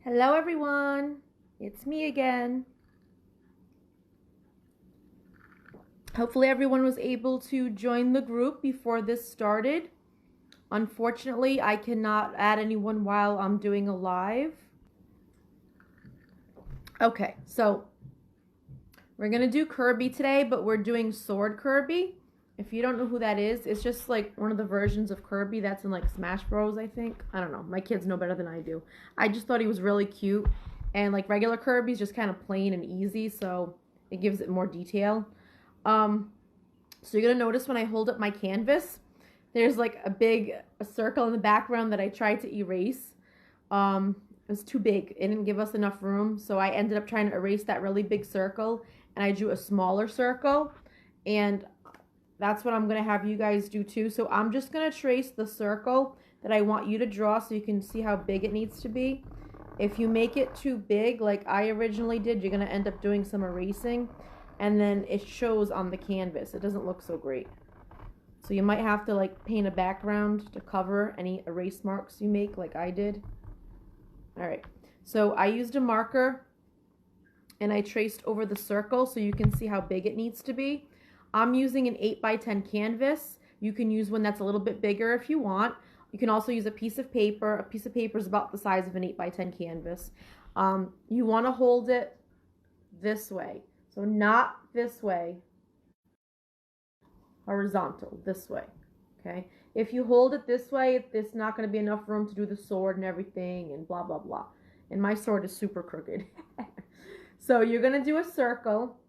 Hello everyone, it's me again. Hopefully everyone was able to join the group before this started. Unfortunately, I cannot add anyone while I'm doing a live. Okay, so we're gonna do Kirby today, but we're doing Sword Kirby. If you don't know who that is, it's just like one of the versions of Kirby that's in like Smash Bros, I think. I don't know, my kids know better than I do. I just thought he was really cute, and like regular Kirby's just kind of plain and easy, so it gives it more detail. So you're gonna notice when I hold up my canvas, there's like a circle in the background that I tried to erase. It was too big. It didn't give us enough room, so I ended up trying to erase that really big circle, and I drew a smaller circle, and that's what I'm gonna have you guys do too. So I'm just gonna trace the circle that I want you to draw so you can see how big it needs to be. If you make it too big, like I originally did, you're gonna end up doing some erasing, and then it shows on the canvas. It doesn't look so great. So you might have to like paint a background to cover any erase marks you make like I did. All right, so I used a marker and I traced over the circle so you can see how big it needs to be. I'm using an 8x10 canvas. You can use one that's a little bit bigger if you want. You can also use a piece of paper. A piece of paper is about the size of an 8x10 canvas. You want to hold it this way. So not this way, horizontal, this way, okay? If you hold it this way, there's not going to be enough room to do the sword and everything and blah, blah, blah. And my sword is super crooked. So you're going to do a circle.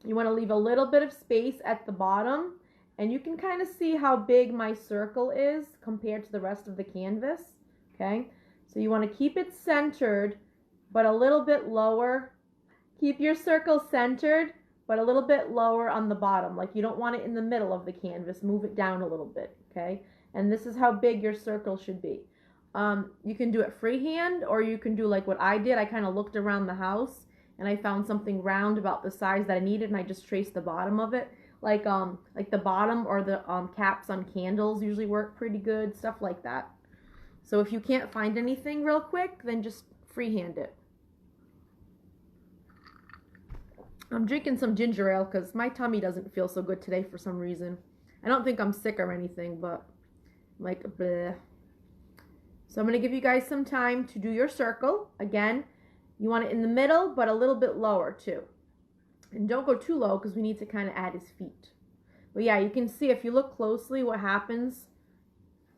You want to leave a little bit of space at the bottom, and you can kind of see how big my circle is compared to the rest of the canvas, okay? So you want to keep it centered, but a little bit lower. Keep your circle centered, but a little bit lower on the bottom. Like you don't want it in the middle of the canvas. Move it down a little bit, okay? And this is how big your circle should be. You can do it freehand, or you can do like what I did. I kind of looked around the house, and I found something round about the size that I needed, and I just traced the bottom of it. Like the bottom or the caps on candles usually work pretty good, stuff like that. So if you can't find anything real quick, then just freehand it. I'm drinking some ginger ale because my tummy doesn't feel so good today for some reason. I don't think I'm sick or anything, but like bleh. So I'm going to give you guys some time to do your circle. Again, you want it in the middle, but a little bit lower too. And don't go too low because we need to kind of add his feet. But yeah, you can see if you look closely what happens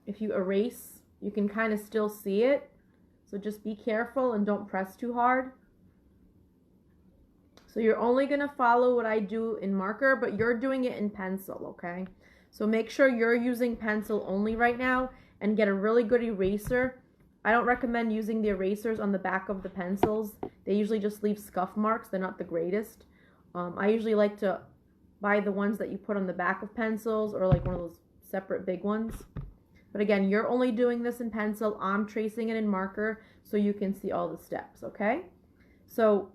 if you erase. You can kind of still see it. So just be careful and don't press too hard. So you're only going to follow what I do in marker, but you're doing it in pencil, okay? So make sure you're using pencil only right now and get a really good eraser. I don't recommend using the erasers on the back of the pencils. They usually just leave scuff marks. They're not the greatest. I usually like to buy the ones that you put on the back of pencils, or like one of those separate big ones. But again, you're only doing this in pencil. I'm tracing it in marker so you can see all the steps, okay? So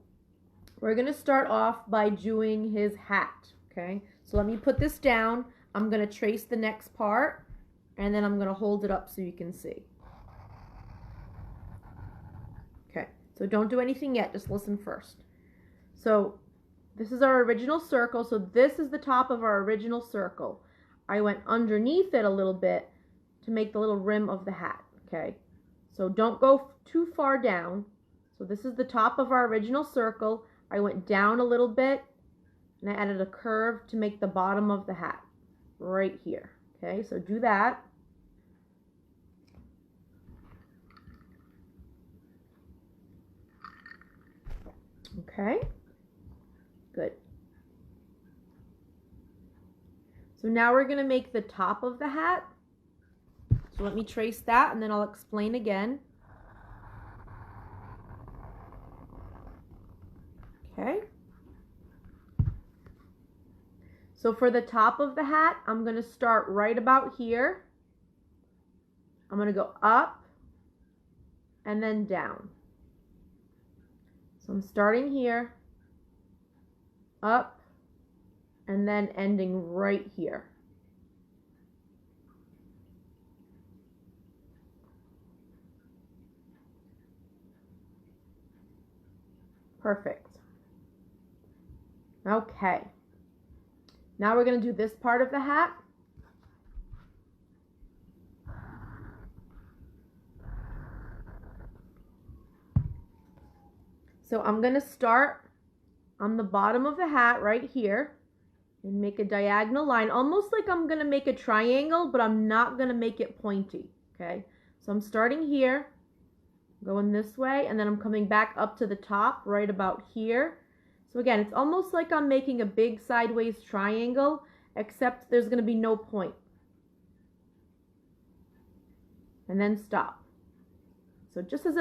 we're going to start off by doing his hat, okay? So let me put this down. I'm going to trace the next part, and then I'm going to hold it up so you can see. Okay, so don't do anything yet. Just listen first. So this is our original circle. So this is the top of our original circle. I went underneath it a little bit to make the little rim of the hat, okay? So don't go too far down. So this is the top of our original circle. I went down a little bit, and I added a curve to make the bottom of the hat right here. Okay, so do that. Okay, good. So now we're going to make the top of the hat. So let me trace that, and then I'll explain again. Okay. So for the top of the hat, I'm going to start right about here. I'm going to go up and then down. So I'm starting here, up, and then ending right here. Perfect. Okay. Now we're going to do this part of the hat. So I'm going to start on the bottom of the hat right here and make a diagonal line, almost like I'm going to make a triangle, but I'm not going to make it pointy, okay? So I'm starting here, going this way, and then I'm coming back up to the top right about here. So again, it's almost like I'm making a big sideways triangle, except there's going to be no point. And then stop. So just as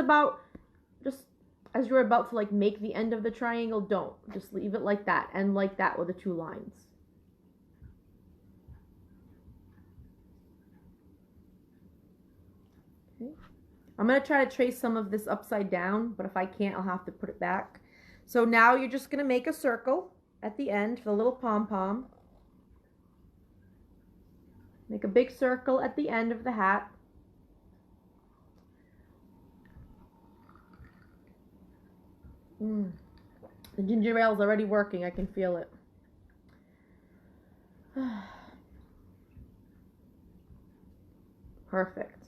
you're about to like make the end of the triangle, don't. Just leave it like that, and like that with the two lines. Okay. I'm going to try to trace some of this upside down, but if I can't, I'll have to put it back. So now you're just going to make a circle at the end for the little pom-pom. Make a big circle at the end of the hat. The ginger ale is already working. I can feel it. Perfect.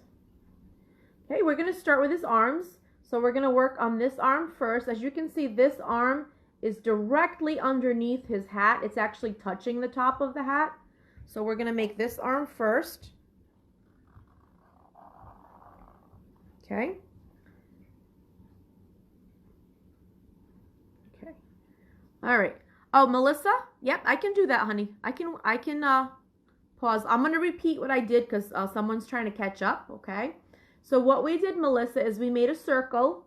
Okay, we're going to start with his arms. So we're going to work on this arm first. As you can see, this arm is directly underneath his hat. It's actually touching the top of the hat. So we're going to make this arm first. Okay. Okay. All right. Oh, Melissa? Yep, I can do that, honey. I can pause. I'm going to repeat what I did because someone's trying to catch up, okay? So what we did, Melissa, is we made a circle,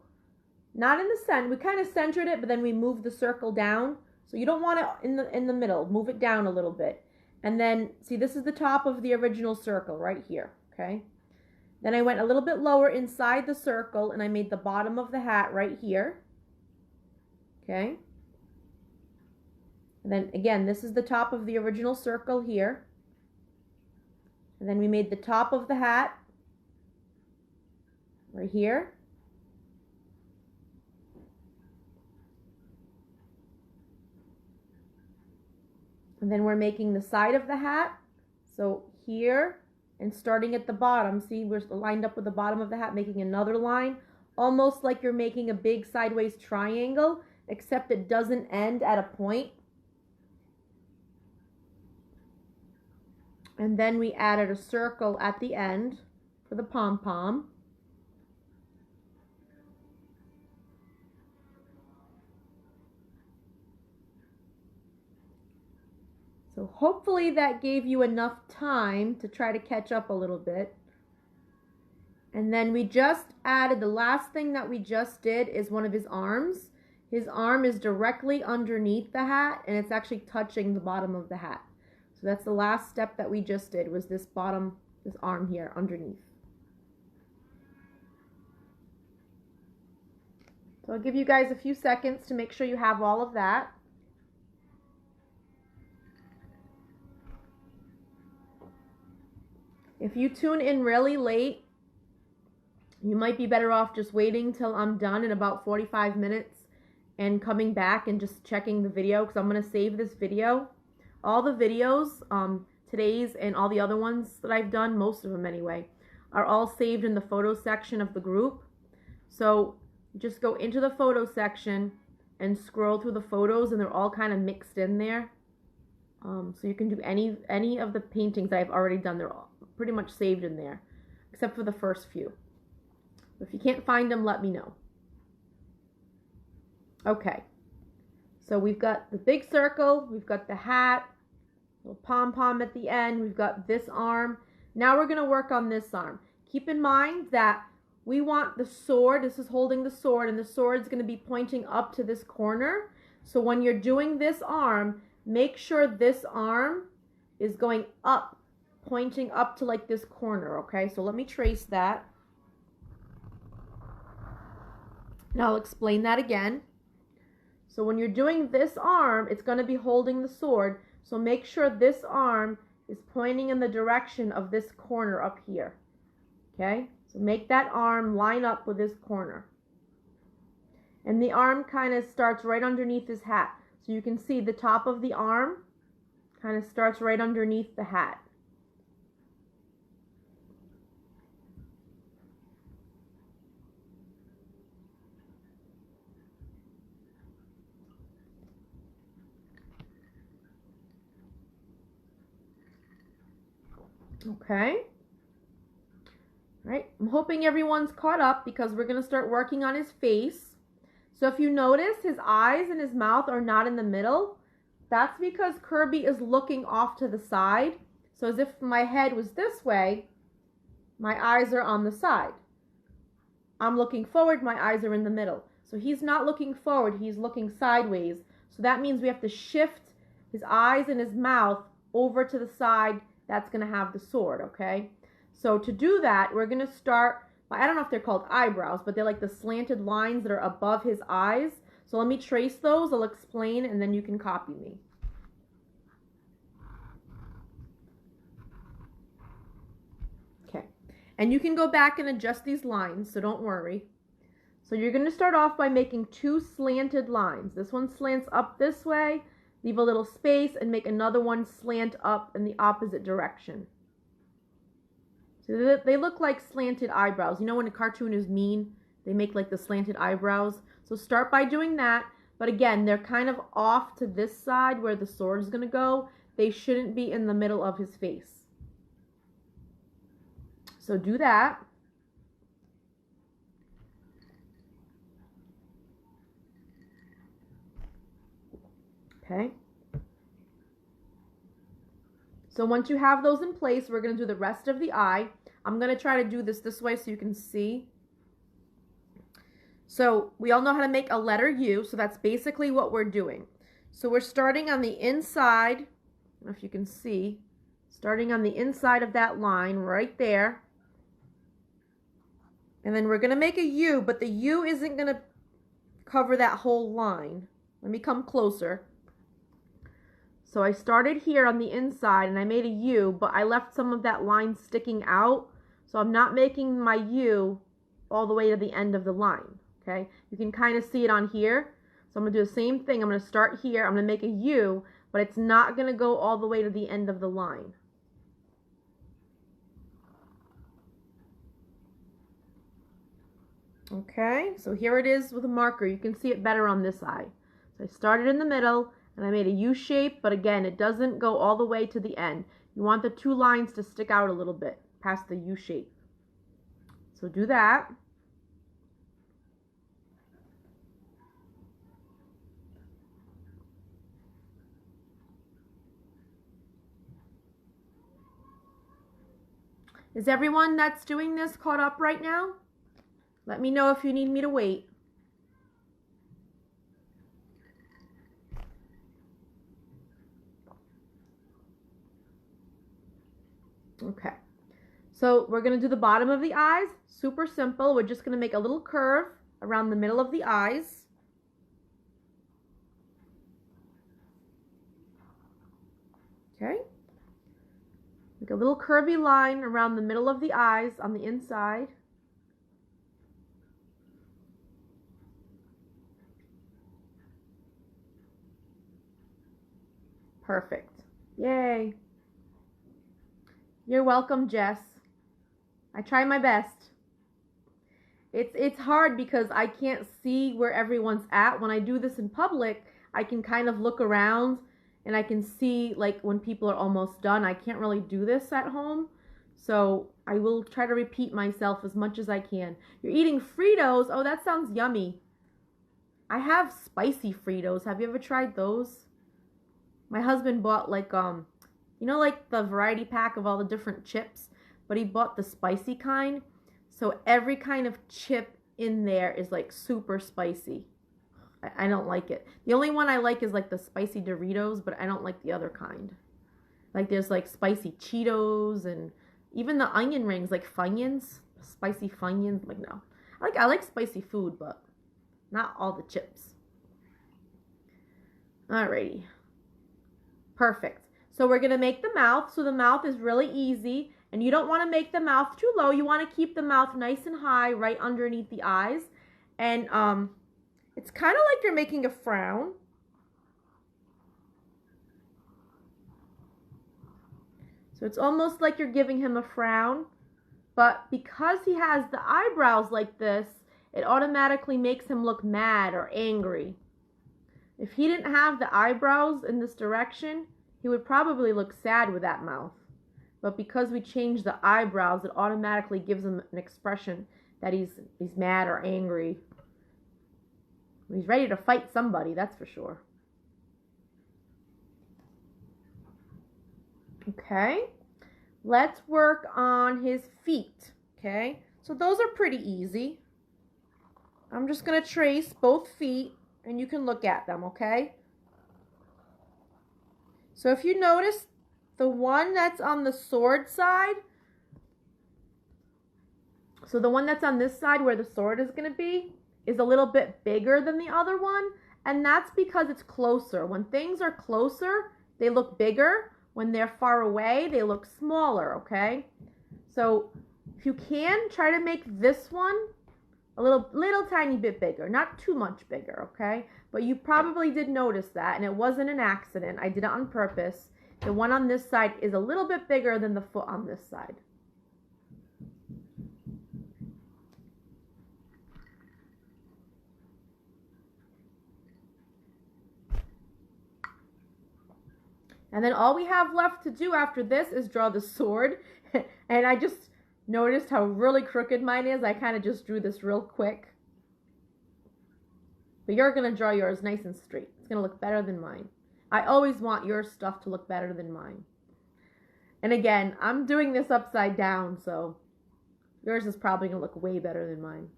not in the center. We kind of centered it, but then we moved the circle down. So you don't want it in the middle. Move it down a little bit. And then, see, this is the top of the original circle right here, okay? Then I went a little bit lower inside the circle, and I made the bottom of the hat right here, okay? And then, again, this is the top of the original circle here. And then we made the top of the hat right here. And then we're making the side of the hat. So here, and starting at the bottom, see, we're lined up with the bottom of the hat, making another line, almost like you're making a big sideways triangle, except it doesn't end at a point. And then we added a circle at the end for the pom-pom. So hopefully that gave you enough time to try to catch up a little bit. And then we just added, the last thing that we just did is one of his arms. His arm is directly underneath the hat, and it's actually touching the bottom of the hat. So that's the last step that we just did, was this bottom, this arm here underneath. So I'll give you guys a few seconds to make sure you have all of that. If you tune in really late, you might be better off just waiting till I'm done in about 45 minutes and coming back and just checking the video, because I'm going to save this video. All the videos, today's and all the other ones that I've done, most of them anyway, are all saved in the photo section of the group. So just go into the photo section and scroll through the photos, and they're all kind of mixed in there. So you can do any of the paintings I've already done. They're all pretty much saved in there, except for the first few. If you can't find them, let me know. Okay, so we've got the big circle, we've got the hat, little pom-pom at the end, we've got this arm. Now we're going to work on this arm. Keep in mind that we want the sword, this is holding the sword, and the sword's going to be pointing up to this corner. So when you're doing this arm, make sure this arm is going up, pointing up to like this corner, okay? So let me trace that. And I'll explain that again. So when you're doing this arm, it's going to be holding the sword. So make sure this arm is pointing in the direction of this corner up here. Okay? So make that arm line up with this corner. And the arm kind of starts right underneath his hat. So you can see the top of the arm kind of starts right underneath the hat. Okay. All right. I'm hoping everyone's caught up because we're going to start working on his face. So if you notice, his eyes and his mouth are not in the middle. That's because Kirby is looking off to the side. So as if my head was this way, my eyes are on the side. I'm looking forward, my eyes are in the middle. So he's not looking forward, he's looking sideways. So that means we have to shift his eyes and his mouth over to the side that's going to have the sword, okay? So to do that, we're going to start, I don't know if they're called eyebrows, but they're like the slanted lines that are above his eyes. So let me trace those, I'll explain, and then you can copy me. Okay, and you can go back and adjust these lines, so don't worry. So you're going to start off by making two slanted lines. This one slants up this way, leave a little space, and make another one slant up in the opposite direction. So they look like slanted eyebrows. You know when a cartoon is mean, they make like the slanted eyebrows. So start by doing that. But again, they're kind of off to this side where the sword is going to go. They shouldn't be in the middle of his face. So do that. Okay. So once you have those in place, we're going to do the rest of the eye. I'm going to try to do this way so you can see. So we all know how to make a letter U, so that's basically what we're doing. So we're starting on the inside, I don't know if you can see, starting on the inside of that line right there. And then we're going to make a U, but the U isn't going to cover that whole line. Let me come closer. So I started here on the inside and I made a U, but I left some of that line sticking out. So I'm not making my U all the way to the end of the line, okay? You can kind of see it on here. So I'm going to do the same thing. I'm going to start here. I'm going to make a U, but it's not going to go all the way to the end of the line. Okay, so here it is with a marker. You can see it better on this eye. So I started in the middle and I made a U shape, but again, it doesn't go all the way to the end. You want the two lines to stick out a little bit past the U shape. So do that. Is everyone that's doing this caught up right now? Let me know if you need me to wait. Okay, so we're going to do the bottom of the eyes. Super simple. We're just going to make a little curve around the middle of the eyes. Okay. Make a little curvy line around the middle of the eyes on the inside. Perfect. Yay. You're welcome, Jess. I try my best. It's hard because I can't see where everyone's at. When I do this in public, I can kind of look around and I can see like when people are almost done. I can't really do this at home. So I will try to repeat myself as much as I can. You're eating Fritos? Oh, that sounds yummy. I have spicy Fritos. Have you ever tried those? My husband bought like, you know, like the variety pack of all the different chips, but he bought the spicy kind. So every kind of chip in there is like super spicy. I don't like it. The only one I like is like the spicy Doritos, but I don't like the other kind. Like there's like spicy Cheetos and even the onion rings, like Funyuns, spicy Funyuns. Like no, I like spicy food, but not all the chips. Alrighty. Perfect. So we're going to make the mouth. So the mouth is really easy. And you don't want to make the mouth too low. You want to keep the mouth nice and high right underneath the eyes. And It's kind of like you're making a frown. So it's almost like you're giving him a frown. But because he has the eyebrows like this, it automatically makes him look mad or angry. If he didn't have the eyebrows in this direction, he would probably look sad with that mouth. But because we changed the eyebrows, it automatically gives him an expression that he's mad or angry. He's ready to fight somebody, that's for sure. Okay, let's work on his feet. Okay, so those are pretty easy. I'm just going to trace both feet and you can look at them, okay? So if you notice, the one that's on the sword side, so the one that's on this side where the sword is going to be, is a little bit bigger than the other one, and that's because it's closer. When things are closer, they look bigger. When they're far away, they look smaller, okay? So if you can, try to make this one a little tiny bit bigger, not too much bigger, okay? But you probably did notice that, and it wasn't an accident. I did it on purpose. The one on this side is a little bit bigger than the foot on this side. And then all we have left to do after this is draw the sword. And I just noticed how really crooked mine is. I kind of just drew this real quick. But you're going to draw yours nice and straight. It's going to look better than mine. I always want your stuff to look better than mine. And again, I'm doing this upside down, so yours is probably going to look way better than mine.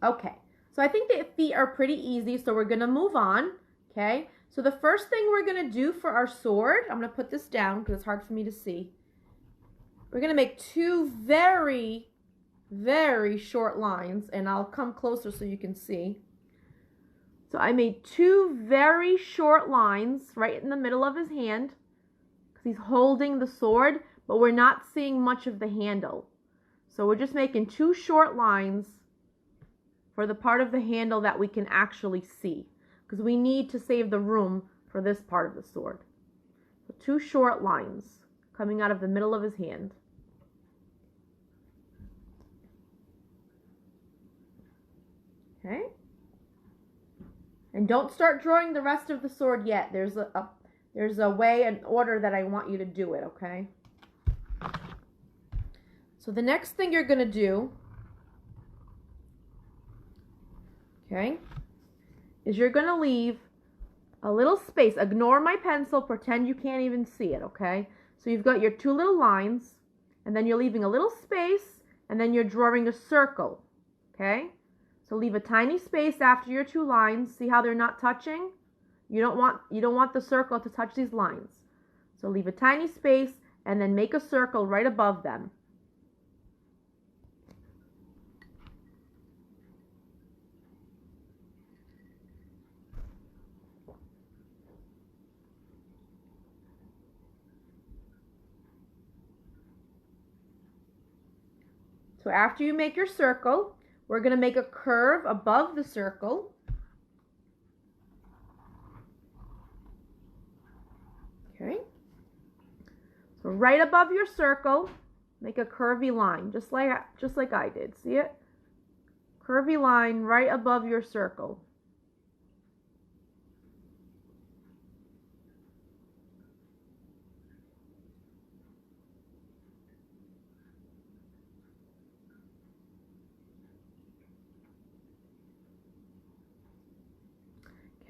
Okay, so I think the feet are pretty easy, so we're going to move on, okay? So the first thing we're going to do for our sword, I'm going to put this down because it's hard for me to see. We're going to make two very, very short lines, and I'll come closer so you can see. So I made two very short lines right in the middle of his hand because he's holding the sword, but we're not seeing much of the handle. So we're just making two short lines for the part of the handle that we can actually see, because we need to save the room for this part of the sword. So two short lines coming out of the middle of his hand. Okay. And don't start drawing the rest of the sword yet. There's a way and order that I want you to do it, okay? So the next thing you're going to do, okay, is you're going to leave a little space. Ignore my pencil. Pretend you can't even see it, okay? So you've got your two little lines, and then you're leaving a little space, and then you're drawing a circle, okay? So leave a tiny space after your two lines. See how they're not touching? You don't want the circle to touch these lines. So leave a tiny space, and then make a circle right above them. So after you make your circle, we're going to make a curve above the circle. Okay. So right above your circle, make a curvy line, just like I did. See it? Curvy line right above your circle.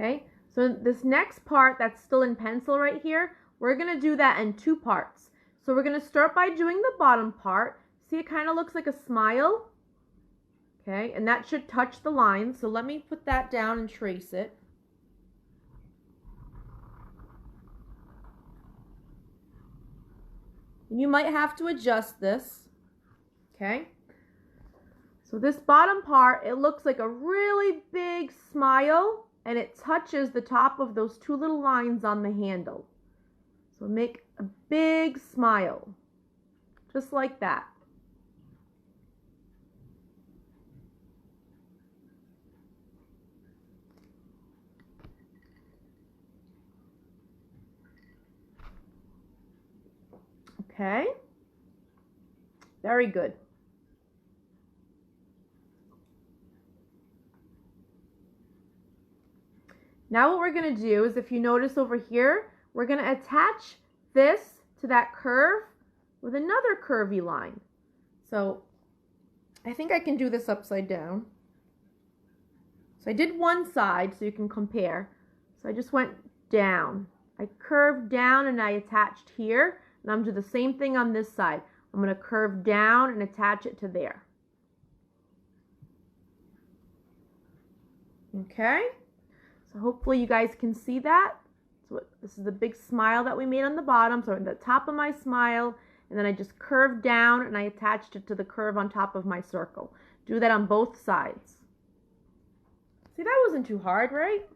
Okay, so this next part that's still in pencil right here, we're going to do that in two parts. So we're going to start by doing the bottom part. See, it kind of looks like a smile. Okay, and that should touch the line. So let me put that down and trace it. And you might have to adjust this. Okay. So this bottom part, it looks like a really big smile. And it touches the top of those two little lines on the handle. So make a big smile, just like that. Okay. Very good. Now what we're going to do is, if you notice over here, we're going to attach this to that curve with another curvy line. So I think I can do this upside down. So I did one side so you can compare. So I just went down. I curved down and I attached here. And I'm going to do the same thing on this side. I'm going to curve down and attach it to there. Okay. So hopefully you guys can see that. So this is the big smile that we made on the bottom. So at the top of my smile, and then I just curved down and I attached it to the curve on top of my circle. Do that on both sides. See, that wasn't too hard, right?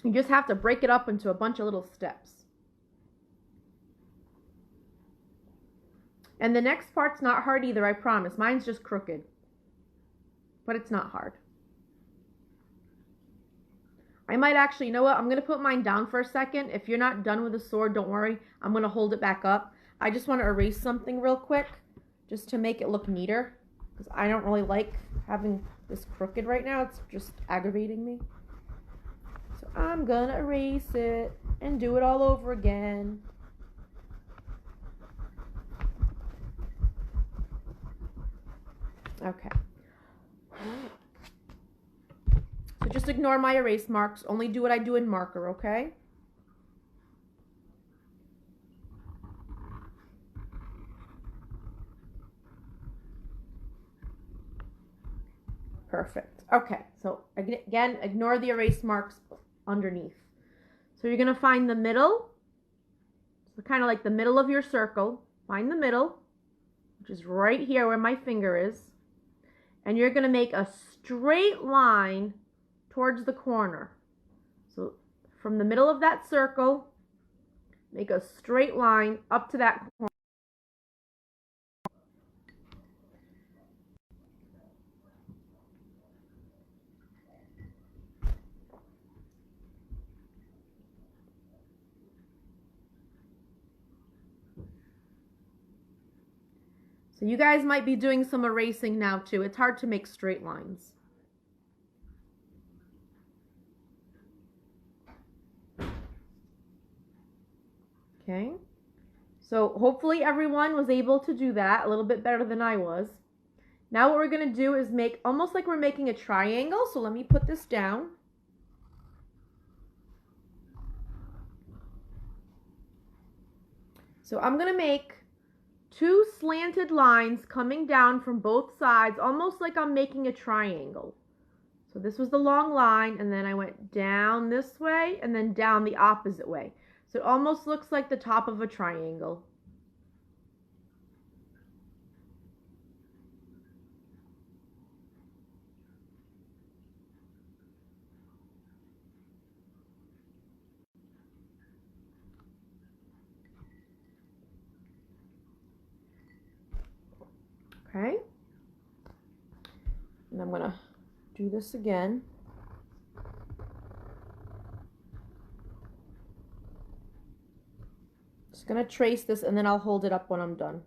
You just have to break it up into a bunch of little steps. And the next part's not hard either, I promise. Mine's just crooked. But it's not hard. I might actually, you know what? I'm going to put mine down for a second. If you're not done with the sword, don't worry. I'm going to hold it back up. I just want to erase something real quick just to make it look neater. Because I don't really like having this crooked right now. It's just aggravating me. So I'm going to erase it and do it all over again. Okay. So just ignore my erase marks. Only do what I do in marker, okay? Perfect. Okay, so again, ignore the erase marks underneath. So you're going to find the middle. So kind of like the middle of your circle. Find the middle, which is right here where my finger is. And you're going to make a straight line towards the corner. So from the middle of that circle, make a straight line up to that corner. So you guys might be doing some erasing now too. It's hard to make straight lines. Okay, so hopefully everyone was able to do that a little bit better than I was. Now what we're going to do is make almost like we're making a triangle. So let me put this down. So I'm going to make two slanted lines coming down from both sides, almost like I'm making a triangle. So this was the long line, and then I went down this way and then down the opposite way. So it almost looks like the top of a triangle. Okay. And I'm going to do this again. Just going to trace this and then I'll hold it up when I'm done.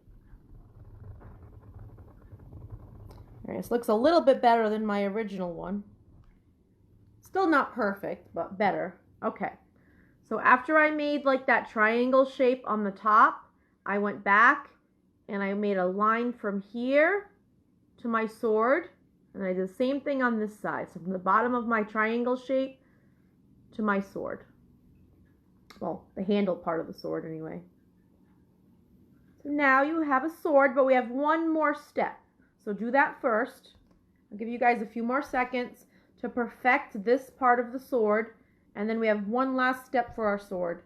All right, this looks a little bit better than my original one. Still not perfect, but better. Okay. So after I made like that triangle shape on the top, I went back and I made a line from here to my sword. And I did the same thing on this side. So from the bottom of my triangle shape to my sword. Well, the handle part of the sword anyway. So now you have a sword, but we have one more step. So do that first. I'll give you guys a few more seconds to perfect this part of the sword. And then we have one last step for our sword.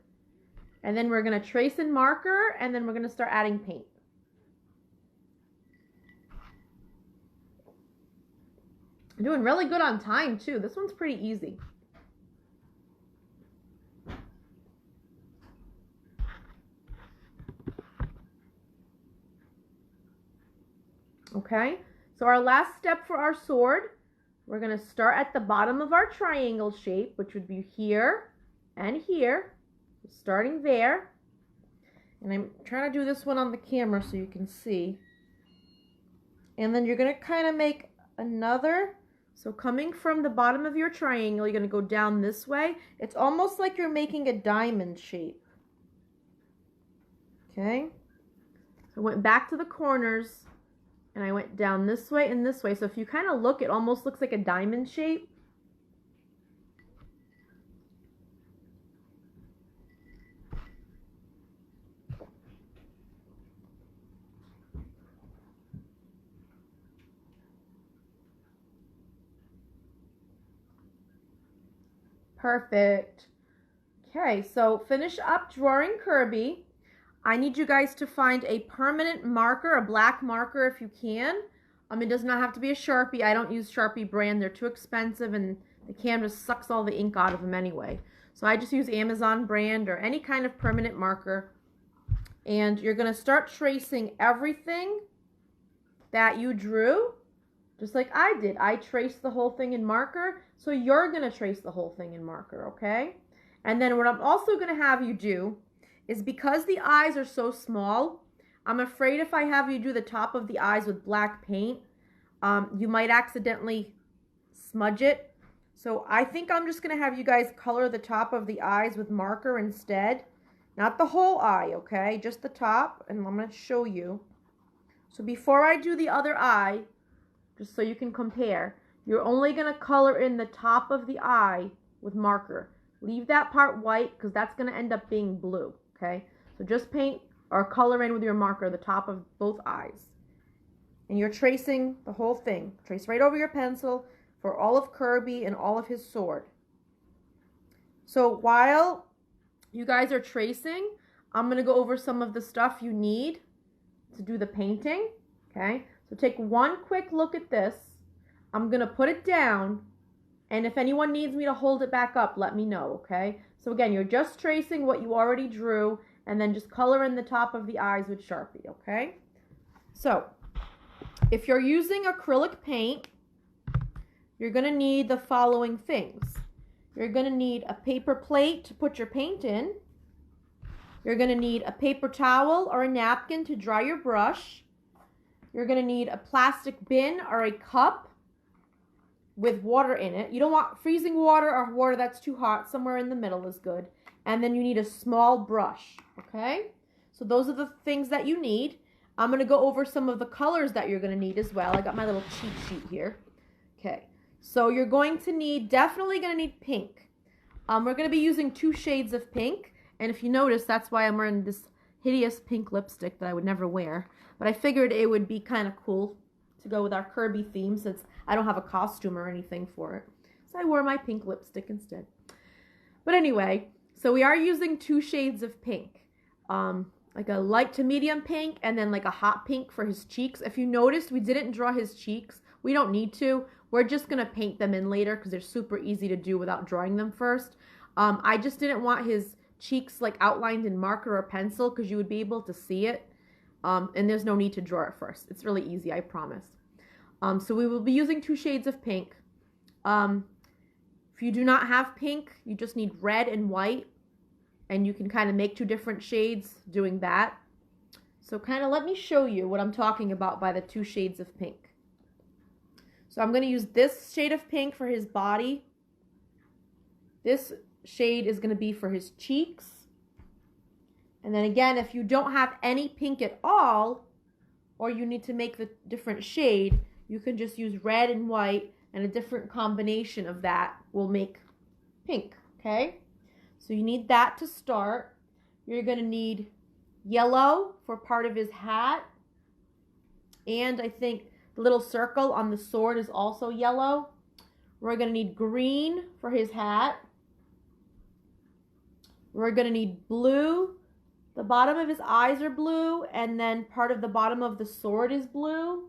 And then we're going to trace in marker, and then we're going to start adding paint. I'm doing really good on time too. This one's pretty easy. Okay, so our last step for our sword, we're going to start at the bottom of our triangle shape, which would be here and here. Starting there, And I'm trying to do this one on the camera so you can see. And then you're going to kind of make another. So coming from the bottom of your triangle, you're going to go down this way. It's almost like you're making a diamond shape. Okay. So I went back to the corners and I went down this way and this way. So if you kind of look, it almost looks like a diamond shape. Perfect. Okay, so finish up drawing Kirby. I need you guys to find a permanent marker, a black marker if you can. It does not have to be a Sharpie. I don't use Sharpie brand. They're too expensive and the canvas sucks all the ink out of them anyway. So I just use Amazon brand or any kind of permanent marker. And you're going to start tracing everything that you drew, just like I did. I traced the whole thing in marker, so you're going to trace the whole thing in marker, okay? And then what I'm also going to have you do is, because the eyes are so small, I'm afraid if I have you do the top of the eyes with black paint, you might accidentally smudge it. So I think I'm just going to have you guys color the top of the eyes with marker instead. Not the whole eye, okay? Just the top, and I'm going to show you. So before I do the other eye, just so you can compare, you're only going to color in the top of the eye with marker. Leave that part white because that's going to end up being blue, okay? So just paint or color in with your marker the top of both eyes. And you're tracing the whole thing. Trace right over your pencil for all of Kirby and all of his sword. So while you guys are tracing, I'm going to go over some of the stuff you need to do the painting, okay? So take one quick look at this. I'm going to put it down, and if anyone needs me to hold it back up, let me know, okay? So again, you're just tracing what you already drew, and then just color in the top of the eyes with Sharpie, okay? So, if you're using acrylic paint, you're going to need the following things. You're going to need a paper plate to put your paint in. You're going to need a paper towel or a napkin to dry your brush. You're going to need a plastic bin or a cup with water in it. You don't want freezing water or water that's too hot. Somewhere in the middle is good. And then you need a small brush, okay? So those are the things that you need. I'm going to go over some of the colors that you're going to need as well. I got my little cheat sheet here. Okay, so you're going to need, definitely going to need pink. We're going to be using 2 shades of pink. And if you notice, that's why I'm wearing this hideous pink lipstick that I would never wear. But I figured it would be kind of cool to go with our Kirby theme since I don't have a costume or anything for it. So I wore my pink lipstick instead. But anyway, so we are using 2 shades of pink. Like a light to medium pink and then like a hot pink for his cheeks. If you noticed, we didn't draw his cheeks. We don't need to. We're just going to paint them in later because they're super easy to do without drawing them first. I just didn't want his cheeks like outlined in marker or pencil because you would be able to see it. And there's no need to draw it first. It's really easy, I promise. So we will be using 2 shades of pink. If you do not have pink, you just need red and white. And you can kind of make 2 different shades doing that. So kind of let me show you what I'm talking about by the 2 shades of pink. So I'm going to use this shade of pink for his body. This shade is going to be for his cheeks. And then again, if you don't have any pink at all, or you need to make the different shade, you can just use red and white, and a different combination of that will make pink, okay? So you need that to start. You're going to need yellow for part of his hat. And I think the little circle on the sword is also yellow. We're going to need green for his hat. We're going to need blue. The bottom of his eyes are blue, and then part of the bottom of the sword is blue.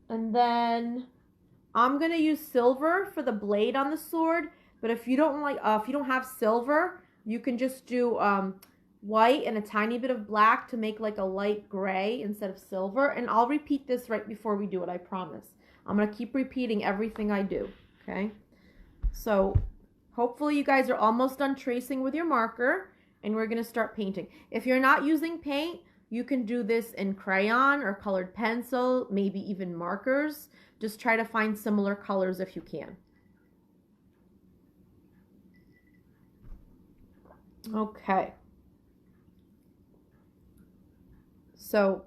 And then I'm going to use silver for the blade on the sword. But if you don't like, if you don't have silver, you can just do white and a tiny bit of black to make like a light gray instead of silver. And I'll repeat this right before we do it, I promise. I'm going to keep repeating everything I do, okay? So hopefully you guys are almost done tracing with your marker. and we're going to start painting. If you're not using paint, you can do this in crayon or colored pencil, maybe even markers. Just try to find similar colors if you can. Okay. So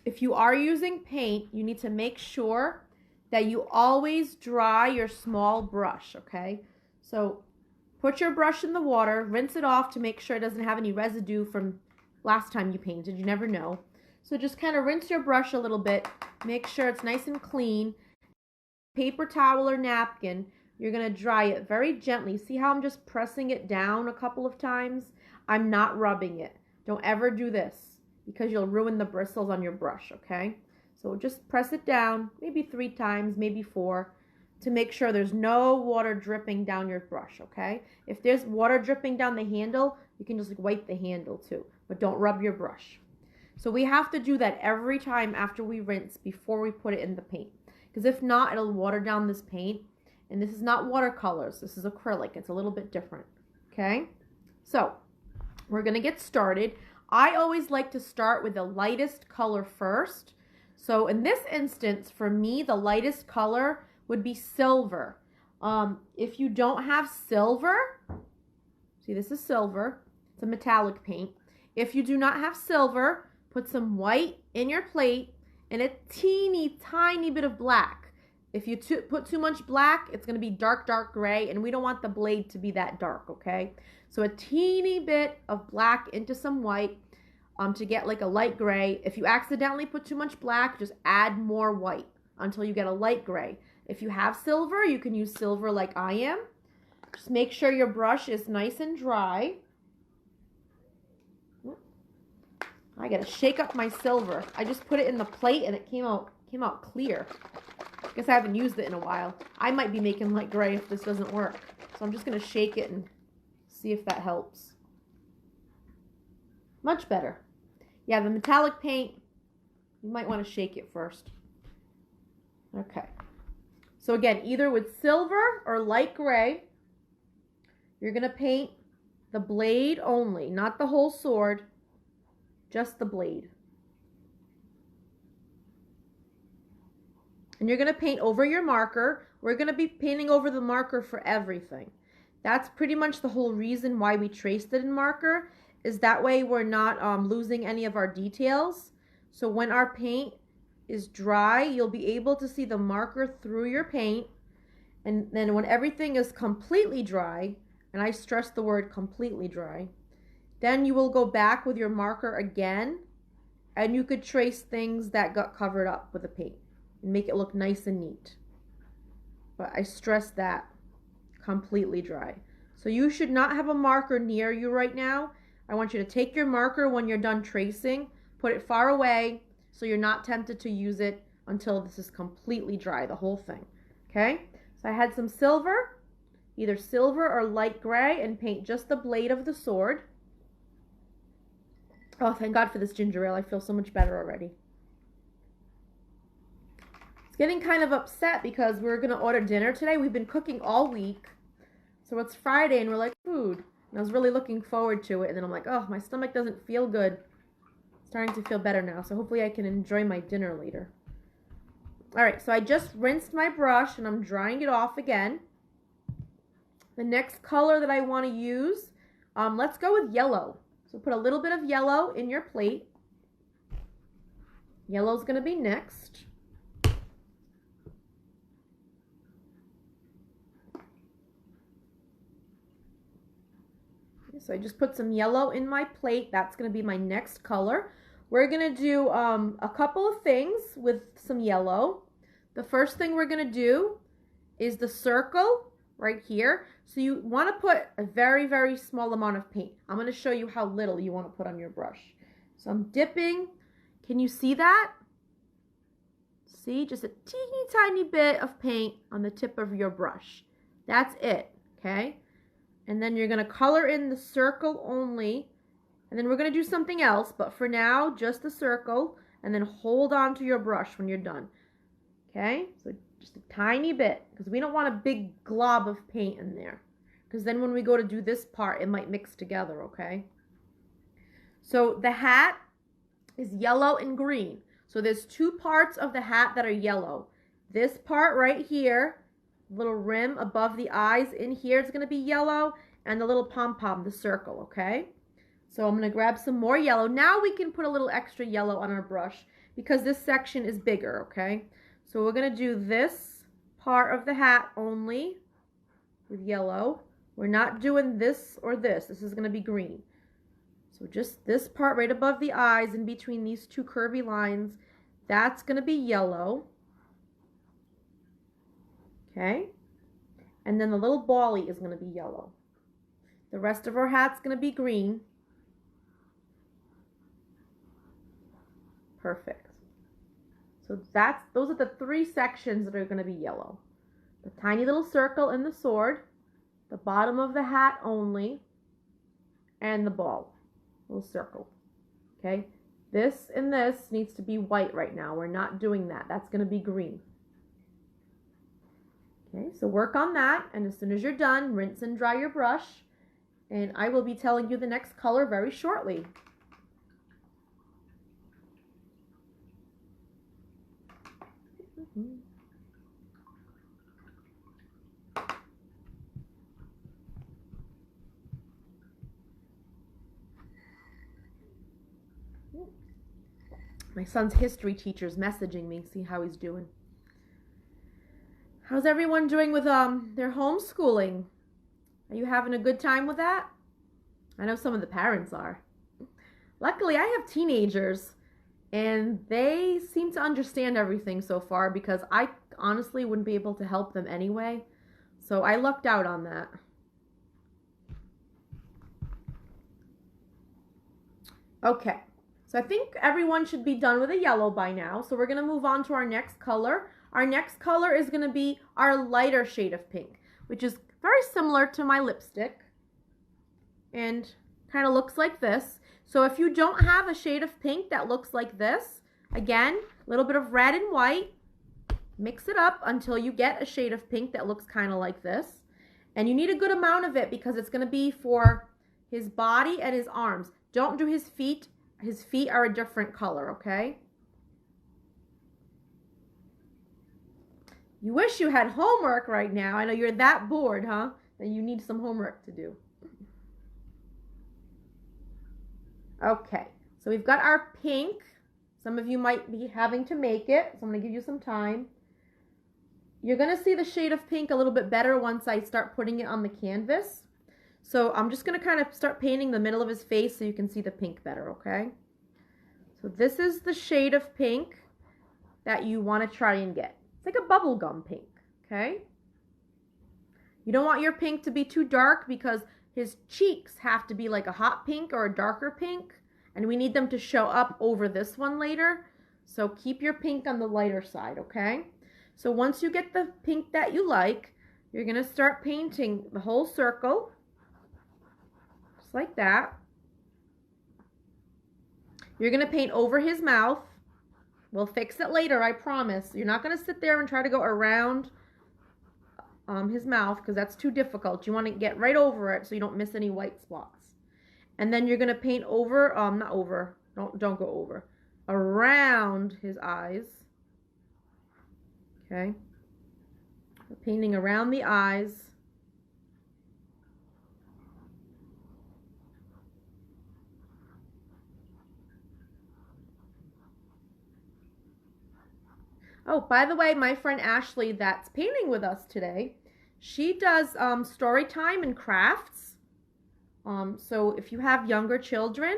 if you are using paint, you need to make sure that you always dry your small brush, okay? So put your brush in the water, rinse it off to make sure it doesn't have any residue from last time you painted. You never know. So just kind of rinse your brush a little bit, make sure it's nice and clean. Paper towel or napkin, you're going to dry it very gently. See how I'm just pressing it down a couple of times? I'm not rubbing it. Don't ever do this because you'll ruin the bristles on your brush, okay? So just press it down, maybe 3 times, maybe 4, to make sure there's no water dripping down your brush, okay? If there's water dripping down the handle, you can just wipe the handle too, but don't rub your brush. So we have to do that every time after we rinse before we put it in the paint. Because if not, it'll water down this paint. And this is not watercolors, this is acrylic. It's a little bit different, okay? So we're gonna get started. I always like to start with the lightest color first. So in this instance, for me, the lightest color would be silver. If you don't have silver, see, this is silver. It's a metallic paint. If you do not have silver, put some white in your plate and a teeny tiny bit of black. If you put too much black, it's going to be dark, dark gray, and we don't want the blade to be that dark, okay? So a teeny bit of black into some white to get like a light gray. If you accidentally put too much black, just add more white until you get a light gray. If you have silver, you can use silver like I am. Just make sure your brush is nice and dry. I gotta shake up my silver. I just put it in the plate and it came out clear. I guess I haven't used it in a while. I might be making light gray if this doesn't work. So I'm just gonna shake it and see if that helps. Much better. Yeah, the metallic paint, you might want to shake it first. Okay. So again, either with silver or light gray, you're gonna paint the blade only, not the whole sword. Just the blade. And you're going to paint over your marker. We're going to be painting over the marker for everything. That's pretty much the whole reason why we traced it in marker, is that way we're not losing any of our details. So when our paint is dry, you'll be able to see the marker through your paint. And then when everything is completely dry, and I stress the word completely dry, then you will go back with your marker again, and you could trace things that got covered up with the paint and make it look nice and neat. But I stress that completely dry. So you should not have a marker near you right now. I want you to take your marker when you're done tracing, put it far away so you're not tempted to use it until this is completely dry, the whole thing. Okay? So I had some silver, either silver or light gray, and paint just the blade of the sword. Oh, thank God for this ginger ale. I feel so much better already. It's getting kind of upset because we're going to order dinner today. We've been cooking all week. So it's Friday and we're like, food. And I was really looking forward to it. And then I'm like, oh, my stomach doesn't feel good. It's starting to feel better now. So hopefully I can enjoy my dinner later. All right, so I just rinsed my brush and I'm drying it off again. The next color that I want to use, let's go with yellow. So put a little bit of yellow in your plate. Yellow's going to be next. So I just put some yellow in my plate. That's going to be my next color. We're going to do a couple of things with some yellow. The first thing we're going to do is the circle right here. So you want to put a very, very small amount of paint. I'm going to show you how little you want to put on your brush. So I'm dipping. Can you see that? See, just a teeny tiny bit of paint on the tip of your brush. That's it, okay? And then you're going to color in the circle only. And then we're going to do something else, but for now, just the circle. And then hold on to your brush when you're done. Okay, so just a tiny bit, because we don't want a big glob of paint in there. Because then when we go to do this part, it might mix together, okay? So the hat is yellow and green. So there's two parts of the hat that are yellow. This part right here, little rim above the eyes in here is going to be yellow, and the little pom-pom, the circle, okay? So I'm going to grab some more yellow. Now we can put a little extra yellow on our brush because this section is bigger, okay? So we're going to do this part of the hat only with yellow. We're not doing this or this. This is going to be green. So just this part right above the eyes in between these two curvy lines, that's going to be yellow. Okay? And then the little bally is going to be yellow. The rest of our hat's going to be green. Perfect. So those are the three sections that are going to be yellow. The tiny little circle in the sword, the bottom of the hat only, and the ball, little circle. Okay? This and this needs to be white right now. We're not doing that. That's going to be green. Okay, so work on that, and as soon as you're done, rinse and dry your brush, and I will be telling you the next color very shortly. My son's history teacher's messaging me, see how he's doing. How's everyone doing with their homeschooling? Are you having a good time with that? I know some of the parents are. Luckily, I have teenagers, and they seem to understand everything so far because I honestly wouldn't be able to help them anyway. So I lucked out on that. Okay, so I think everyone should be done with the yellow by now. So we're going to move on to our next color. Our next color is going to be our lighter shade of pink, which is very similar to my lipstick and kind of looks like this. So if you don't have a shade of pink that looks like this, again, a little bit of red and white, mix it up until you get a shade of pink that looks kind of like this. And you need a good amount of it because it's going to be for his body and his arms. Don't do his feet. His feet are a different color, okay? You wish you had homework right now. I know you're that bored, huh? That you need some homework to do. Okay, so we've got our pink. Some of you might be having to make it, so I'm going to give you some time. You're going to see the shade of pink a little bit better once I start putting it on the canvas. So I'm just going to kind of start painting the middle of his face so you can see the pink better, okay? So this is the shade of pink that you want to try and get. It's like a bubblegum pink, okay? You don't want your pink to be too dark because his cheeks have to be like a hot pink or a darker pink, and we need them to show up over this one later. So keep your pink on the lighter side, okay? So once you get the pink that you like, you're going to start painting the whole circle, just like that. You're going to paint over his mouth. We'll fix it later, I promise. You're not going to sit there and try to go around his mouth because that's too difficult. You want to get right over it so you don't miss any white spots. And then you're going to paint over, not over, don't go over, around his eyes. Okay? We're painting around the eyes. Oh, by the way, my friend Ashley that's painting with us today, she does story time and crafts. So if you have younger children,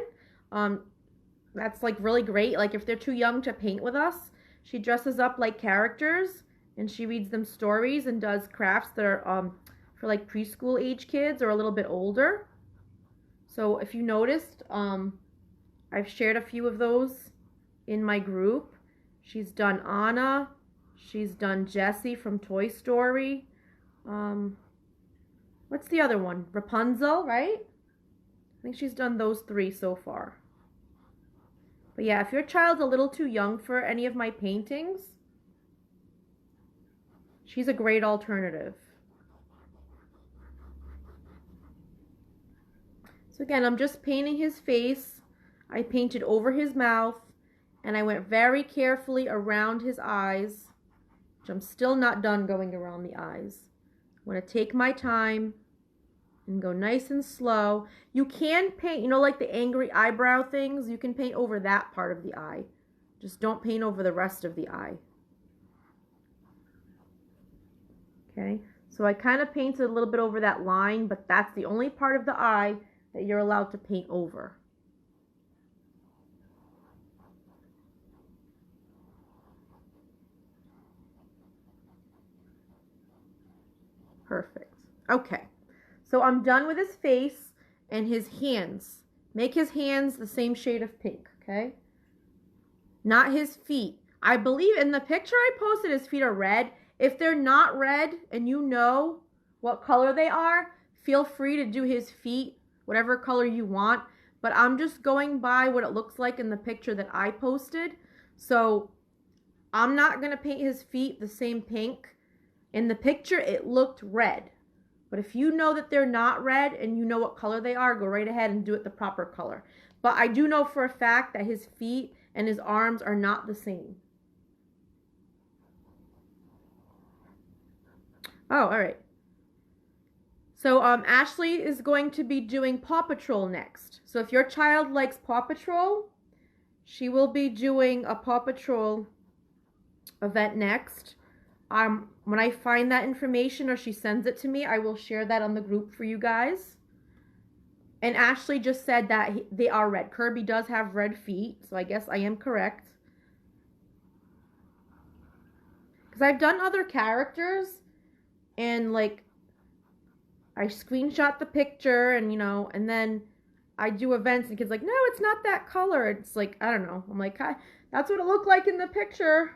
that's like really great. Like if they're too young to paint with us, she dresses up like characters and she reads them stories and does crafts that are for like preschool age kids or a little bit older. So if you noticed, I've shared a few of those in my group. She's done Anna. She's done Jessie from Toy Story. What's the other one? Rapunzel, right? I think she's done those three so far. But yeah, if your child's a little too young for any of my paintings, she's a great alternative. So again, I'm just painting his face. I painted over his mouth, and I went very carefully around his eyes, which I'm still not done going around the eyes. I'm going to take my time and go nice and slow. You can paint, you know, like the angry eyebrow things, you can paint over that part of the eye. Just don't paint over the rest of the eye. Okay, so I kind of painted a little bit over that line, but that's the only part of the eye that you're allowed to paint over. Perfect. Okay, so I'm done with his face and his hands. Make his hands the same shade of pink, okay? Not his feet. I believe in the picture I posted, his feet are red. If they're not red and you know what color they are, feel free to do his feet whatever color you want. But I'm just going by what it looks like in the picture that I posted. So I'm not going to paint his feet the same pink. In the picture, it looked red. But if you know that they're not red and you know what color they are, go right ahead and do it the proper color. But I do know for a fact that his feet and his arms are not the same. Oh, all right. So Ashley is going to be doing Paw Patrol next. So if your child likes Paw Patrol, she will be doing a Paw Patrol event next. When I find that information or she sends it to me, I will share that on the group for you guys. And Ashley just said that they are red. Kirby does have red feet, so I guess I am correct. Because I've done other characters, and like, I screenshot the picture, and you know, and then I do events, and kids like, no, it's not that color. It's like, I don't know. I'm like, that's what it looked like in the picture.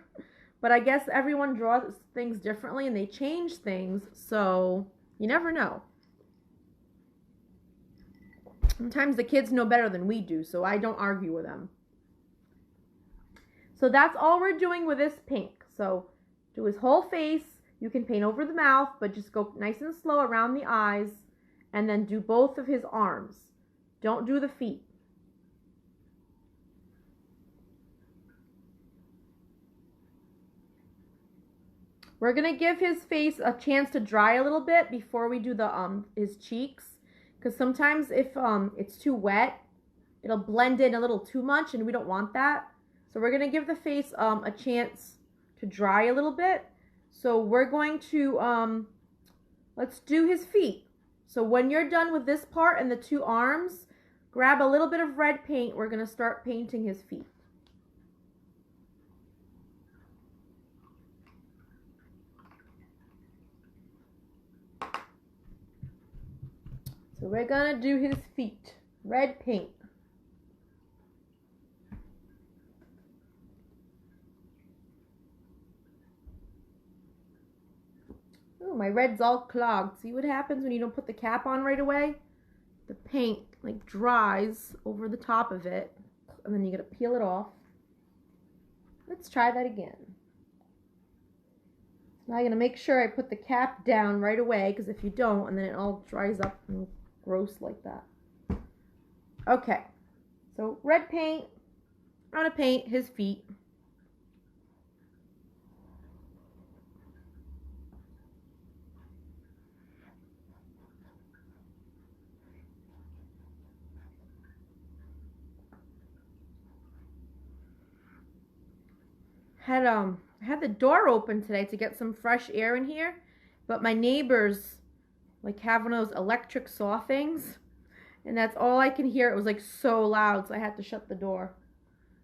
But I guess everyone draws things differently, and they change things, so you never know. Sometimes the kids know better than we do, so I don't argue with them. So that's all we're doing with this pink. So do his whole face. You can paint over the mouth, but just go nice and slow around the eyes, and then do both of his arms. Don't do the feet. We're going to give his face a chance to dry a little bit before we do the his cheeks. Because sometimes if it's too wet, it'll blend in a little too much, and we don't want that. So we're going to give the face a chance to dry a little bit. So we're going to, let's do his feet. So when you're done with this part and the two arms, grab a little bit of red paint. We're going to start painting his feet. So we're going to do his feet. Red paint. Oh, my red's all clogged. See what happens when you don't put the cap on right away? The paint like dries over the top of it, and then you gotta peel it off. Let's try that again. Now I'm gonna make sure I put the cap down right away, because if you don't, and then it all dries up and gross like that. Okay, so red paint. I'm gonna paint his feet. Had the door open today to get some fresh air in here, but my neighbors like have one of those electric saw things, and that's all I can hear. It was like so loud, so I had to shut the door.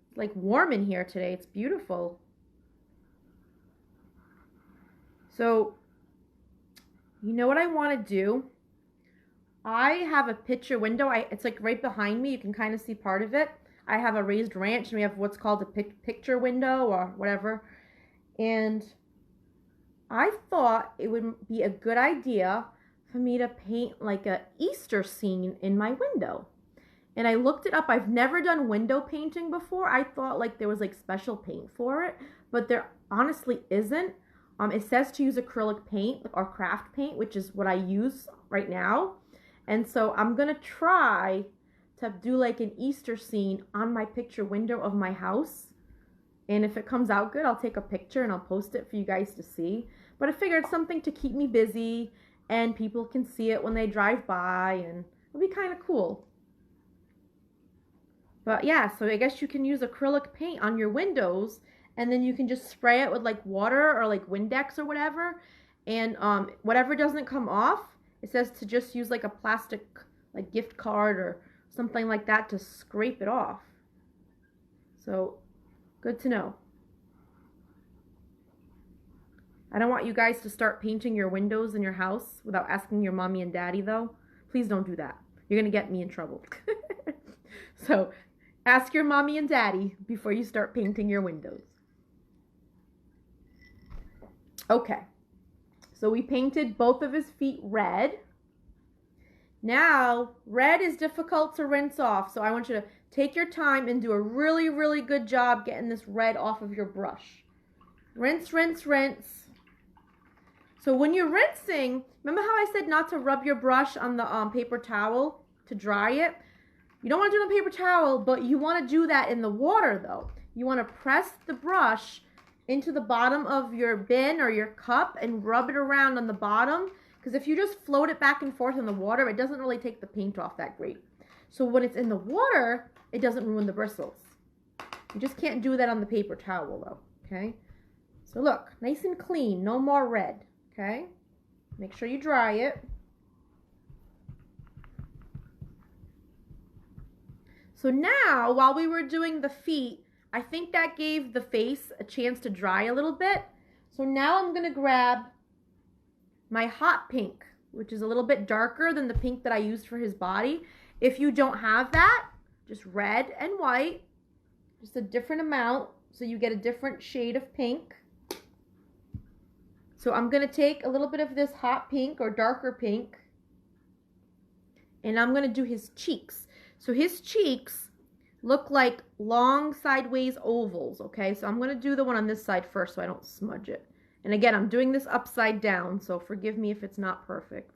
It's like warm in here today. It's beautiful. So you know what I want to do? I have a picture window. It's like right behind me. You can kind of see part of it. I have a raised ranch, and we have what's called a picture window or whatever. And I thought it would be a good idea for me to paint like a Easter scene in my window. And I looked it up. I've never done window painting before. I thought like there was like special paint for it, but there honestly isn't. It says to use acrylic paint or craft paint, which is what I use right now. And so I'm going to try to do like an Easter scene on my picture window of my house. And if it comes out good, I'll take a picture and I'll post it for you guys to see. But I figured it's something to keep me busy and people can see it when they drive by, and it'll be kind of cool. But yeah, so I guess you can use acrylic paint on your windows, and then you can just spray it with like water or like Windex or whatever. And whatever doesn't come off, it says to just use like a plastic like gift card or something like that to scrape it off. So good to know. I don't want you guys to start painting your windows in your house without asking your mommy and daddy though. Please don't do that. You're going to get me in trouble. So ask your mommy and daddy before you start painting your windows. Okay. So we painted both of his feet red. Now, red is difficult to rinse off. So I want you to take your time and do a really, really good job getting this red off of your brush. Rinse, rinse, rinse. So when you're rinsing, remember how I said not to rub your brush on the paper towel to dry it? You don't want to do it on paper towel, but you want to do that in the water though. You want to press the brush into the bottom of your bin or your cup and rub it around on the bottom, because if you just float it back and forth in the water, it doesn't really take the paint off that great. So when it's in the water, it doesn't ruin the bristles. You just can't do that on the paper towel though, okay? So look, nice and clean, no more red, okay? Make sure you dry it. So now, while we were doing the feet, I think that gave the face a chance to dry a little bit. So now I'm going to grab my hot pink, which is a little bit darker than the pink that I used for his body. If you don't have that, just red and white, just a different amount, so you get a different shade of pink. So I'm going to take a little bit of this hot pink or darker pink, and I'm going to do his cheeks. So his cheeks look like long sideways ovals, okay? So I'm going to do the one on this side first so I don't smudge it. And again, I'm doing this upside down, so forgive me if it's not perfect.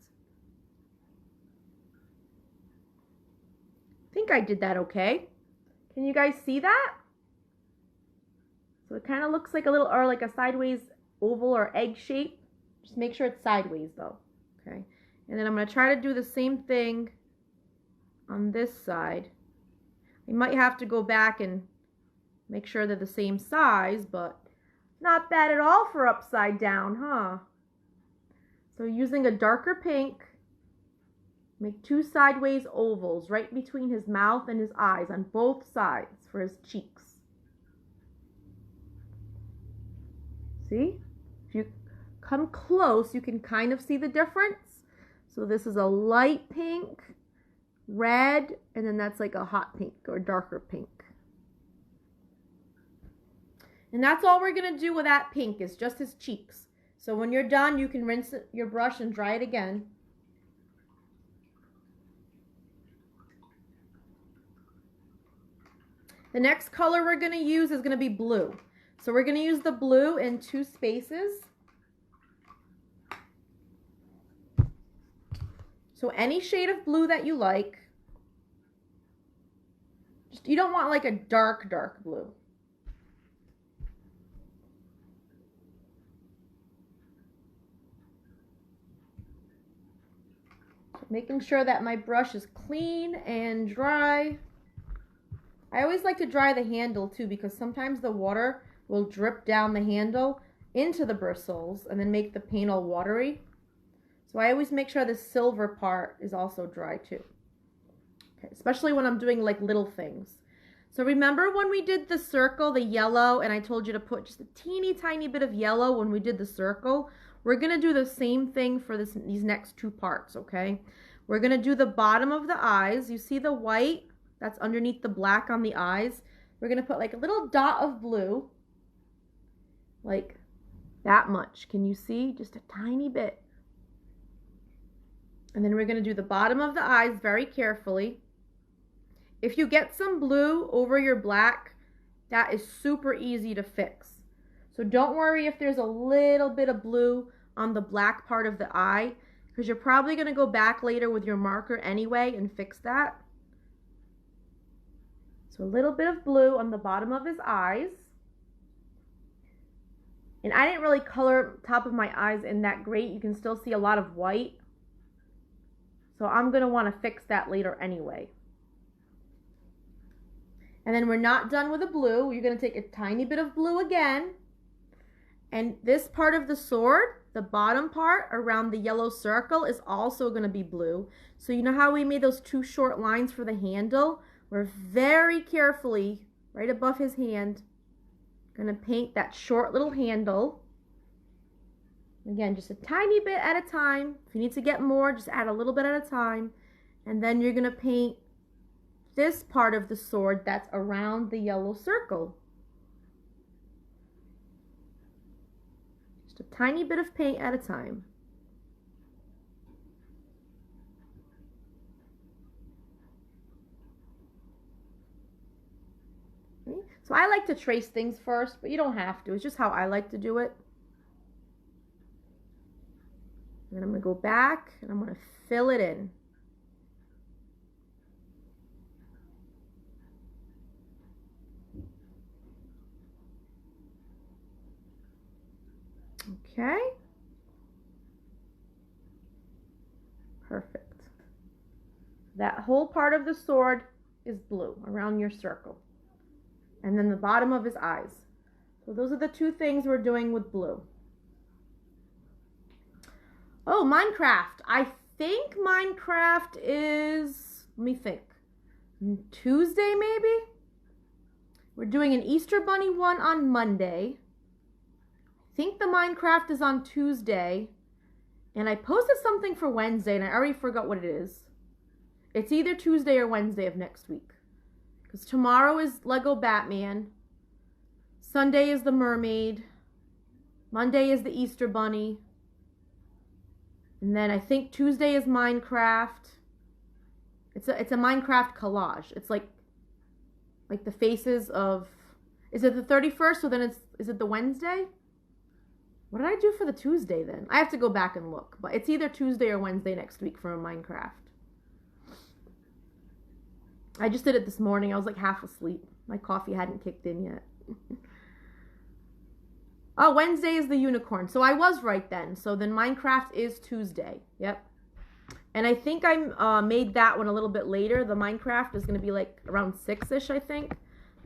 I think I did that okay. Can you guys see that? So it kind of looks like a little, or like a sideways oval or egg shape. Just make sure it's sideways though, okay? And then I'm going to try to do the same thing on this side. You might have to go back and make sure they're the same size, but not bad at all for upside down, huh? So using a darker pink, make two sideways ovals right between his mouth and his eyes on both sides for his cheeks. See? If you come close, you can kind of see the difference. So this is a light pink, red, and then that's like a hot pink or darker pink. And that's all we're going to do with that pink, is just his cheeks. So when you're done, you can rinse your brush and dry it again. The next color we're going to use is going to be blue. So we're going to use the blue in 2 spaces. So any shade of blue that you like. Just, you don't want like a dark, dark blue. So making sure that my brush is clean and dry. I always like to dry the handle too, because sometimes the water will drip down the handle into the bristles and then make the paint all watery. So I always make sure the silver part is also dry too. Okay, especially when I'm doing like little things. So remember when we did the circle, the yellow, and I told you to put just a teeny tiny bit of yellow when we did the circle? We're going to do the same thing for these next 2 parts, okay? We're going to do the bottom of the eyes. You see the white that's underneath the black on the eyes? We're going to put like a little dot of blue, like that much. Can you see? Just a tiny bit. And then we're going to do the bottom of the eyes very carefully. If you get some blue over your black, that is super easy to fix. So don't worry if there's a little bit of blue on the black part of the eye, because you're probably going to go back later with your marker anyway and fix that. So a little bit of blue on the bottom of his eyes. And I didn't really color top of my eyes in that great. You can still see a lot of white. So I'm going to want to fix that later anyway. And then we're not done with the blue. You're going to take a tiny bit of blue again. And this part of the sword, the bottom part around the yellow circle, is also going to be blue. So you know how we made those two short lines for the handle? We're very carefully, right above his hand, going to paint that short little handle. Again, just a tiny bit at a time. If you need to get more, just add a little bit at a time. And then you're going to paint this part of the sword that's around the yellow circle. Just a tiny bit of paint at a time. Okay. So I like to trace things first, but you don't have to. It's just how I like to do it. And I'm going to go back and I'm going to fill it in. Okay. Perfect. That whole part of the sword is blue around your circle. And then the bottom of his eyes. So those are the two things we're doing with blue. Oh, Minecraft. I think Minecraft is, let me think, Tuesday maybe? We're doing an Easter Bunny one on Monday. I think the Minecraft is on Tuesday. And I posted something for Wednesday and I already forgot what it is. It's either Tuesday or Wednesday of next week. Because tomorrow is Lego Batman. Sunday is the Mermaid. Monday is the Easter Bunny. And then I think Tuesday is Minecraft. It's a Minecraft collage. It's like the faces of, is it the 31st? So then is it the Wednesday? What did I do for the Tuesday then? I have to go back and look. But it's either Tuesday or Wednesday next week for a Minecraft. I just did it this morning. I was like half asleep. My coffee hadn't kicked in yet. Oh, Wednesday is the unicorn. So I was right then. So then Minecraft is Tuesday. Yep. And I think I made that one a little bit later. The Minecraft is going to be like around 6-ish, I think.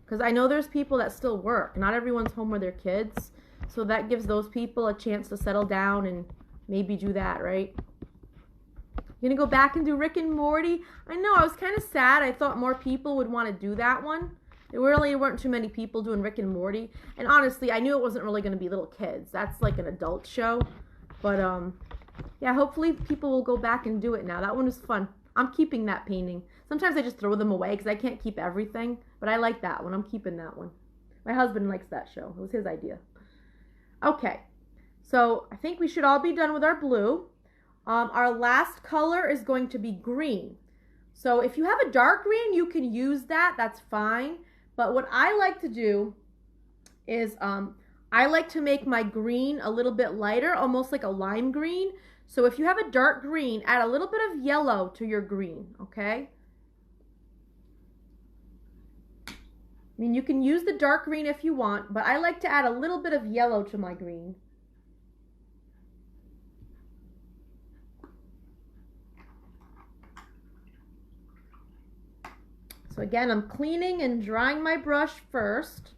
Because I know there's people that still work. Not everyone's home with their kids. So that gives those people a chance to settle down and maybe do that, right? You're going to go back and do Rick and Morty? I know, I was kind of sad. I thought more people would want to do that one. There really weren't too many people doing Rick and Morty. And honestly, I knew it wasn't really going to be little kids. That's like an adult show. But, yeah, hopefully people will go back and do it now. That one was fun. I'm keeping that painting. Sometimes I just throw them away because I can't keep everything. But I like that one. I'm keeping that one. My husband likes that show. It was his idea. Okay. So I think we should all be done with our blue. Our last color is going to be green. So if you have a dark green, you can use that. That's fine. But what I like to do is I like to make my green a little bit lighter, almost like a lime green. So if you have a dark green, add a little bit of yellow to your green, okay? I mean, you can use the dark green if you want, but I like to add a little bit of yellow to my green. So again, I'm cleaning and drying my brush first.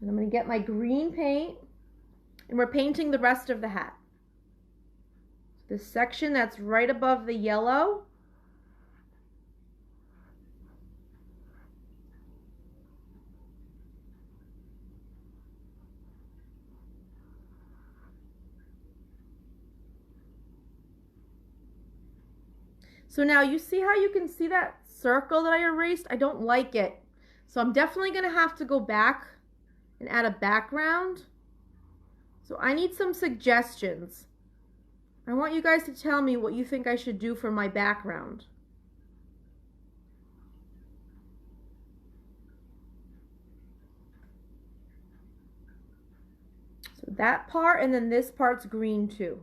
And I'm going to get my green paint. And we're painting the rest of the hat. This section that's right above the yellow. So now you see how you can see that circle that I erased? I don't like it. So I'm definitely going to have to go back and add a background. So I need some suggestions. I want you guys to tell me what you think I should do for my background. So that part, and then this part's green too.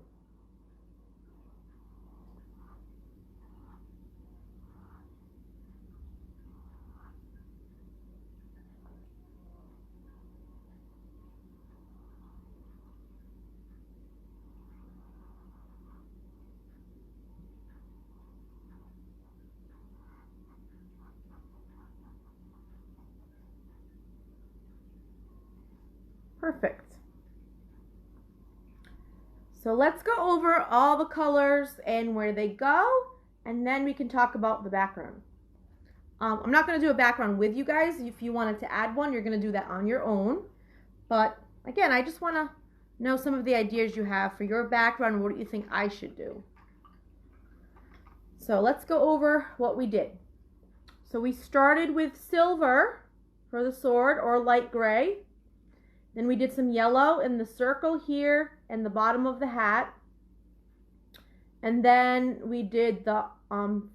Perfect. So let's go over all the colors and where they go, and then we can talk about the background. I'm not going to do a background with you guys. If you wanted to add one, you're going to do that on your own. But again, I just want to know some of the ideas you have for your background. What do you think I should do? So let's go over what we did. So we started with silver for the sword, or light gray. Then we did some yellow in the circle here and the bottom of the hat. And then we did the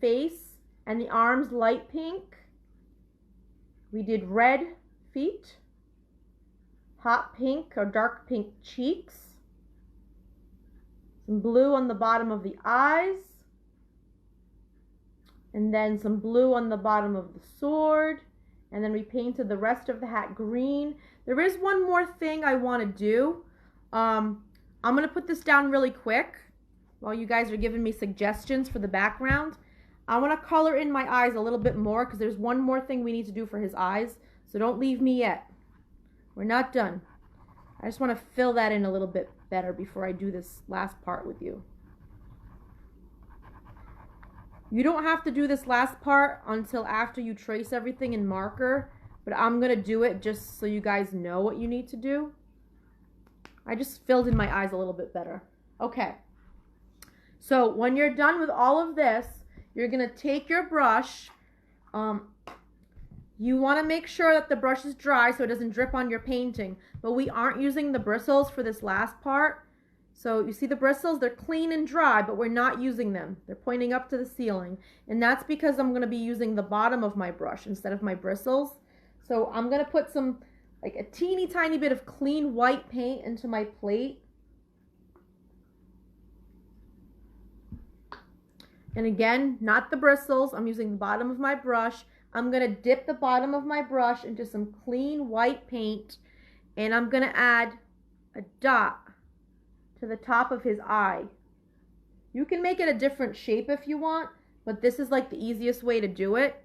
face and the arms light pink. We did red feet, hot pink or dark pink cheeks, some blue on the bottom of the eyes, and then some blue on the bottom of the sword, and then we painted the rest of the hat green. There is one more thing I want to do. I'm going to put this down really quick while you guys are giving me suggestions for the background. I want to color in my eyes a little bit more because there's one more thing we need to do for his eyes. So don't leave me yet. We're not done. I just want to fill that in a little bit better before I do this last part with you. You don't have to do this last part until after you trace everything in marker, but I'm going to do it just so you guys know what you need to do. I just filled in my eyes a little bit better. Okay. So when you're done with all of this, you're going to take your brush. You want to make sure that the brush is dry so it doesn't drip on your painting. But we aren't using the bristles for this last part. So you see the bristles? They're clean and dry, but we're not using them. They're pointing up to the ceiling. And that's because I'm going to be using the bottom of my brush instead of my bristles. So I'm going to put some, like a teeny tiny bit of clean white paint into my plate. And again, not the bristles. I'm using the bottom of my brush. I'm going to dip the bottom of my brush into some clean white paint. And I'm going to add a dot to the top of his eye. You can make it a different shape if you want, but this is like the easiest way to do it.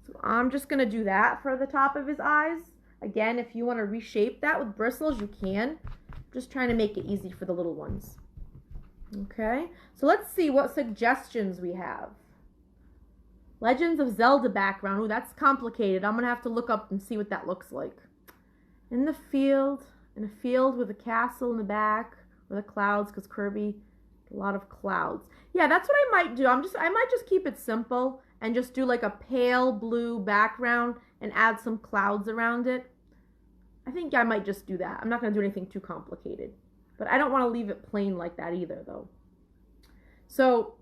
So I'm just going to do that for the top of his eyes. Again, if you want to reshape that with bristles, you can. Just trying to make it easy for the little ones. Okay, so let's see what suggestions we have. Legends of Zelda background. Ooh, that's complicated. I'm going to have to look up and see what that looks like. In a field with a castle in the back, or the clouds, because Kirby, a lot of clouds. Yeah, that's what I might do. I might just keep it simple and just do like a pale blue background and add some clouds around it. I think I might just do that. I'm not going to do anything too complicated. But I don't want to leave it plain like that either, though. So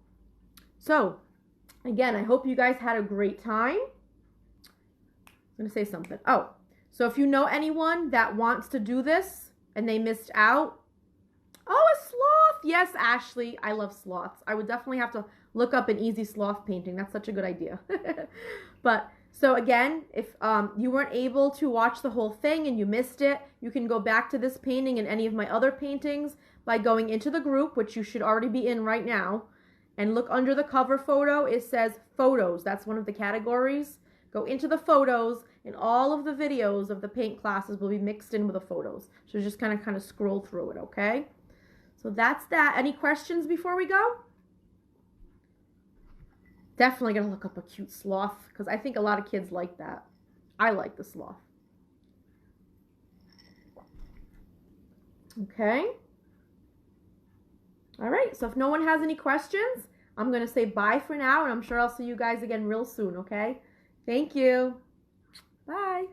again, I hope you guys had a great time. I'm going to say something. Oh, so if you know anyone that wants to do this and they missed out. Oh, a sloth. Yes, Ashley. I love sloths. I would definitely have to look up an easy sloth painting. That's such a good idea. But so again, if you weren't able to watch the whole thing and you missed it, you can go back to this painting and any of my other paintings by going into the group, which you should already be in right now, and look under the cover photo. It says photos. That's one of the categories. Go into the photos, and all of the videos of the paint classes will be mixed in with the photos. So just kind of scroll through it, okay? So that's that. Any questions before we go? Definitely going to look up a cute sloth because I think a lot of kids like that. I like the sloth. Okay. All right. So if no one has any questions, I'm going to say bye for now, and I'm sure I'll see you guys again real soon, okay? Thank you. Bye.